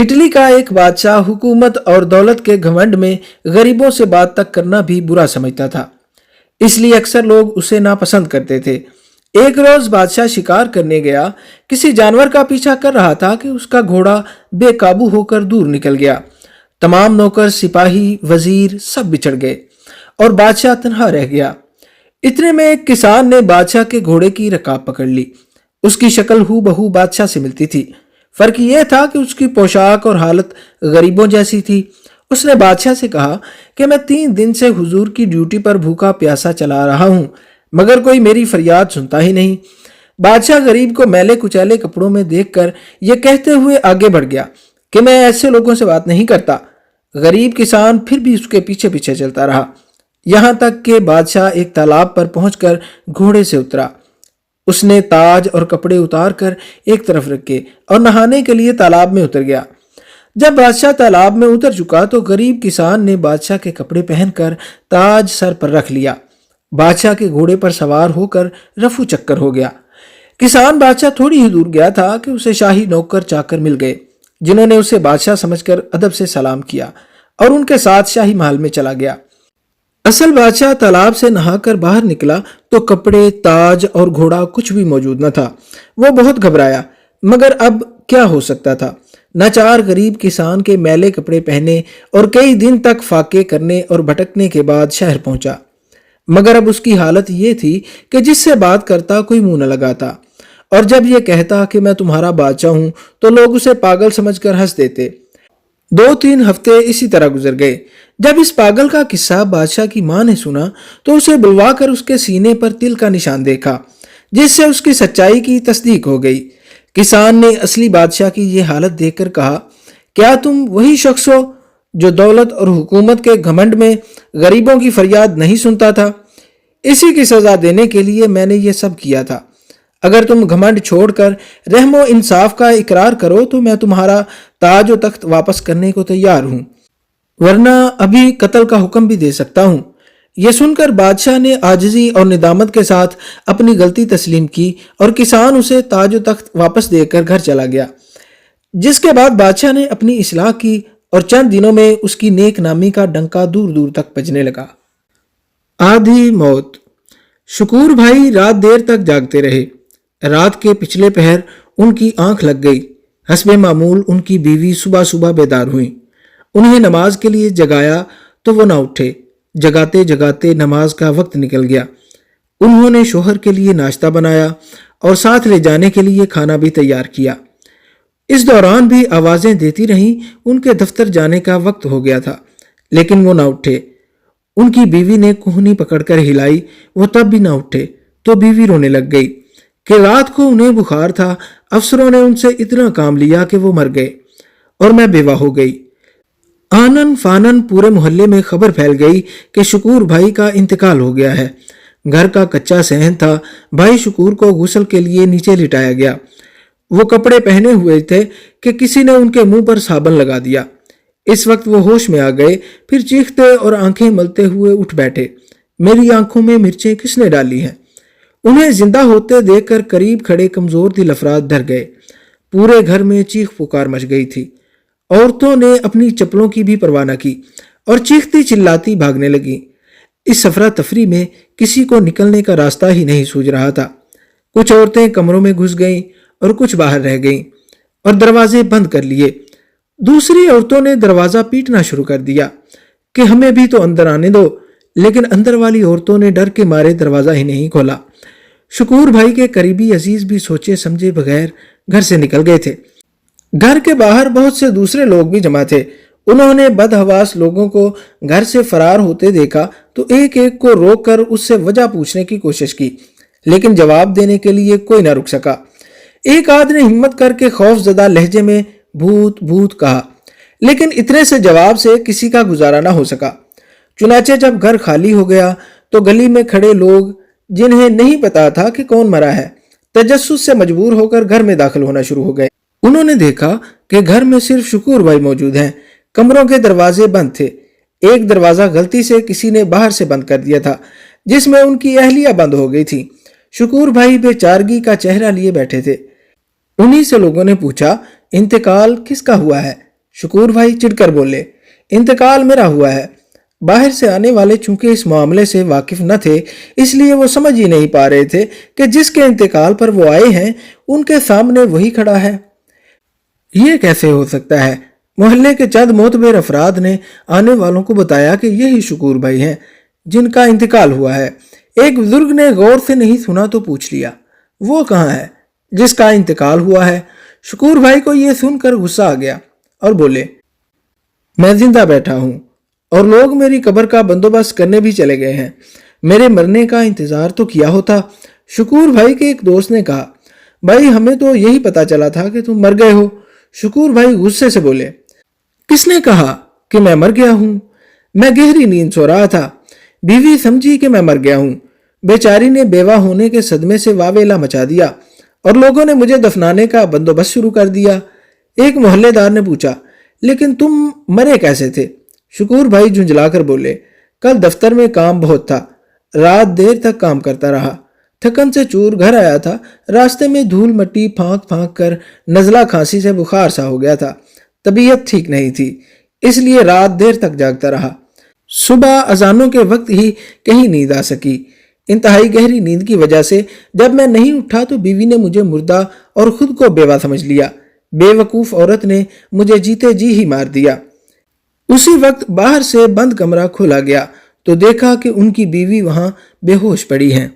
Italy کا ایک بادشاہ حکومت اور دولت کے گھمنڈ میں غریبوں سے بات تک کرنا بھی برا سمجھتا تھا، اس لیے اکثر لوگ اسے ناپسند کرتے تھے۔ ایک روز بادشاہ شکار کرنے گیا، کسی جانور کا پیچھا کر رہا تھا کہ اس کا گھوڑا بے قابو ہو کر دور نکل گیا۔ تمام نوکر، سپاہی، وزیر سب بچھڑ گئے اور بادشاہ تنہا رہ گیا۔ اتنے میں ایک کسان نے بادشاہ کے گھوڑے کی رکاب پکڑ لی۔ اس کی شکل ہو بہو بادشاہ سے ملتی تھی، فرق یہ تھا کہ اس کی پوشاک اور حالت غریبوں جیسی تھی۔ اس نے بادشاہ سے کہا کہ میں 3 دن سے حضور کی ڈیوٹی پر بھوکا پیاسا چلا رہا ہوں، مگر کوئی میری فریاد سنتا ہی نہیں۔ بادشاہ غریب کو میلے کچیلے کپڑوں میں دیکھ کر یہ کہتے ہوئے آگے بڑھ گیا کہ میں ایسے لوگوں سے بات نہیں کرتا۔ غریب کسان پھر بھی اس کے پیچھے پیچھے چلتا رہا، یہاں تک کہ بادشاہ ایک تالاب پر پہنچ کر گھوڑے سے اترا۔ اس نے تاج اور کپڑے اتار کر ایک طرف رکھے اور نہانے کے لیے تالاب میں اتر گیا۔ جب بادشاہ تالاب میں اتر چکا تو غریب کسان نے بادشاہ کے کپڑے پہن کر تاج سر پر رکھ لیا۔ بادشاہ کے گھوڑے پر سوار ہو کر رفو چکر ہو گیا۔ کسان بادشاہ تھوڑی ہی دور گیا تھا کہ اسے شاہی نوکر چاکر مل گئے، جنہوں نے اسے بادشاہ سمجھ کر ادب سے سلام کیا اور ان کے ساتھ شاہی محل میں چلا گیا۔ اصل بادشاہ تالاب سے نہا کر باہر نکلا تو کپڑے، تاج اور گھوڑا کچھ بھی موجود نہ تھا۔ وہ بہت گھبرایا، مگر اب کیا ہو سکتا تھا؟ ناچار غریب کسان کے میلے کپڑے پہنے اور کئی دن تک فاقے کرنے اور بھٹکنے کے بعد شہر پہنچا، مگر اب اس کی حالت یہ تھی کہ جس سے بات کرتا کوئی منہ نہ لگاتا، اور جب یہ کہتا کہ میں تمہارا بادشاہ ہوں تو لوگ اسے پاگل سمجھ کر ہنس دیتے۔ 2-3 ہفتے اسی طرح گزر گئے۔ جب اس پاگل کا قصہ بادشاہ کی ماں نے سنا تو اسے بلوا کر اس کے سینے پر تل کا نشان دیکھا، جس سے اس کی سچائی کی تصدیق ہو گئی۔ کسان نے اصلی بادشاہ کی یہ حالت دیکھ کر کہا، کیا تم وہی شخص ہو جو دولت اور حکومت کے گھمنڈ میں غریبوں کی فریاد نہیں سنتا تھا؟ اسی کی سزا دینے کے لیے میں نے یہ سب کیا تھا۔ اگر تم گھمنڈ چھوڑ کر رحم و انصاف کا اقرار کرو تو میں تمہارا تاج و تخت واپس کرنے کو تیار ہوں، ورنہ ابھی قتل کا حکم بھی دے سکتا ہوں۔ یہ سن کر بادشاہ نے عاجزی اور ندامت کے ساتھ اپنی غلطی تسلیم کی اور کسان اسے تاج و تخت واپس دے کر گھر چلا گیا، جس کے بعد بادشاہ نے اپنی اصلاح کی اور چند دنوں میں اس کی نیک نامی کا ڈنکا دور دور تک بجنے لگا۔ آدھی موت۔ شکور بھائی رات دیر تک جاگتے رہے۔ رات کے پچھلے پہر ان کی آنکھ لگ گئی۔ حسب معمول ان کی بیوی صبح صبح بیدار ہوئیں۔ انہیں نماز کے لیے جگایا تو وہ نہ اٹھے۔ جگاتے جگاتے نماز کا وقت نکل گیا۔ انہوں نے شوہر کے لیے ناشتہ بنایا اور ساتھ لے جانے کے لیے کھانا بھی تیار کیا۔ اس دوران بھی آوازیں دیتی رہیں۔ ان کے دفتر جانے کا وقت ہو گیا تھا، لیکن وہ نہ اٹھے۔ ان کی بیوی نے کوہنی پکڑ کر ہلائی، وہ تب بھی نہ اٹھے تو بیوی رونے لگ گئی کہ رات کو انہیں بخار تھا، افسروں نے ان سے اتنا کام لیا کہ وہ مر گئے اور میں بیوہ ہو گئی۔ آنن فانن پورے محلے میں خبر پھیل گئی کہ شکور بھائی کا انتقال ہو گیا ہے۔ گھر کا کچا صحن تھا، بھائی شکور کو غسل کے لیے نیچے لٹایا گیا۔ وہ کپڑے پہنے ہوئے تھے کہ کسی نے ان کے منہ پر صابن لگا دیا۔ اس وقت وہ ہوش میں آ گئے، پھر چیختے اور آنکھیں ملتے ہوئے اٹھ بیٹھے، میری آنکھوں میں مرچیں کس نے ڈالی ہیں؟ انہیں زندہ ہوتے دیکھ کر قریب کھڑے کمزور دل افراد ڈر گئے۔ پورے گھر میں چیخ پکار مچ گئی تھی۔ عورتوں نے اپنی چپلوں کی بھی پرواہ نہ کی اور چیختی چلاتی بھاگنے لگیں۔ اس افراتفری میں کسی کو نکلنے کا راستہ ہی نہیں سوجھ رہا تھا۔ کچھ عورتیں کمروں میں گھس گئیں اور کچھ باہر رہ گئیں اور دروازے بند کر لیے۔ دوسری عورتوں نے دروازہ پیٹنا شروع کر دیا کہ ہمیں بھی تو اندر آنے دو، لیکن اندر والی عورتوں نے ڈر کے مارے دروازہ ہی نہیں کھولا۔ شکور بھائی کے قریبی عزیز بھی سوچے سمجھے بغیر گھر سے نکل گئے تھے۔ گھر کے باہر بہت سے دوسرے لوگ بھی جمع تھے۔ انہوں نے بدحواس لوگوں کو گھر سے فرار ہوتے دیکھا تو ایک ایک کو روک کر اس سے وجہ پوچھنے کی کوشش کی، لیکن جواب دینے کے لیے کوئی نہ رک سکا۔ ایک آدمی نے ہمت کر کے خوف زدہ لہجے میں بھوت بھوت کہا، لیکن اتنے سے جواب سے کسی کا گزارا نہ ہو سکا۔ چنانچہ جب گھر خالی ہو گیا تو گلی میں کھڑے لوگ، جنہیں نہیں پتا تھا کہ کون مرا ہے، تجسس سے مجبور ہو کر گھر میں داخل ہونا شروع ہو گئے۔ انہوں نے دیکھا کہ گھر میں صرف شکور بھائی موجود ہیں۔ کمروں کے دروازے بند تھے۔ ایک دروازہ غلطی سے کسی نے باہر سے بند کر دیا تھا، جس میں ان کی اہلیہ بند ہو گئی تھی۔ شکور بھائی بے چارگی کا چہرہ لیے بیٹھے تھے۔ انہی سے لوگوں نے پوچھا، انتقال کس کا ہوا ہے؟ شکور بھائی چڑھ کر بولے، انتقال میرا ہوا ہے۔ باہر سے آنے والے چونکہ اس معاملے سے واقف نہ تھے، اس لیے وہ سمجھ ہی نہیں پا رہے تھے کہ جس کے انتقال پر وہ آئے ہیں ان کے سامنے وہی کھڑا ہے۔ یہ کیسے ہو سکتا ہے؟ محلے کے چند معتبر افراد نے آنے والوں کو بتایا کہ یہی شکور بھائی ہیں جن کا انتقال ہوا ہے۔ ایک بزرگ نے غور سے نہیں سنا تو پوچھ لیا، وہ کہاں ہے جس کا انتقال ہوا ہے؟ شکور بھائی کو یہ سن کر غصہ آ گیا اور بولے، میں زندہ بیٹھا ہوں اور لوگ میری قبر کا بندوبست کرنے بھی چلے گئے ہیں، میرے مرنے کا انتظار تو کیا ہوتا۔ شکور بھائی کے ایک دوست نے کہا، بھائی ہمیں تو یہی پتا چلا تھا کہ تم مر گئے ہو۔ شکور بھائی غصے سے بولے، کس نے کہا کہ میں مر گیا ہوں؟ میں گہری نیند سو رہا تھا، بیوی سمجھی کہ میں مر گیا ہوں، بیچاری نے بیوہ ہونے کے صدمے سے واویلا مچا دیا اور لوگوں نے مجھے دفنانے کا بندوبست شروع کر دیا۔ ایک محلے دار نے پوچھا، لیکن تم مرے کیسے تھے؟ شکور بھائی جھنجلا کر بولے، کل دفتر میں کام بہت تھا، رات دیر تک کام کرتا رہا، تھکن سے چور گھر آیا تھا، راستے میں دھول مٹی پھانک پھانک کر نزلہ کھانسی سے بخار سا ہو گیا تھا، طبیعت ٹھیک نہیں تھی، اس لیے رات دیر تک جاگتا رہا۔ صبح اذانوں کے وقت ہی کہیں نیند آ سکی۔ انتہائی گہری نیند کی وجہ سے جب میں نہیں اٹھا تو بیوی نے مجھے مردہ اور خود کو بیوہ سمجھ لیا۔ بے وقوف عورت نے مجھے جیتے جی ہی مار دیا۔ اسی وقت باہر سے بند کمرہ کھولا گیا تو دیکھا کہ ان کی بیوی وہاں بے ہوش پڑی ہیں۔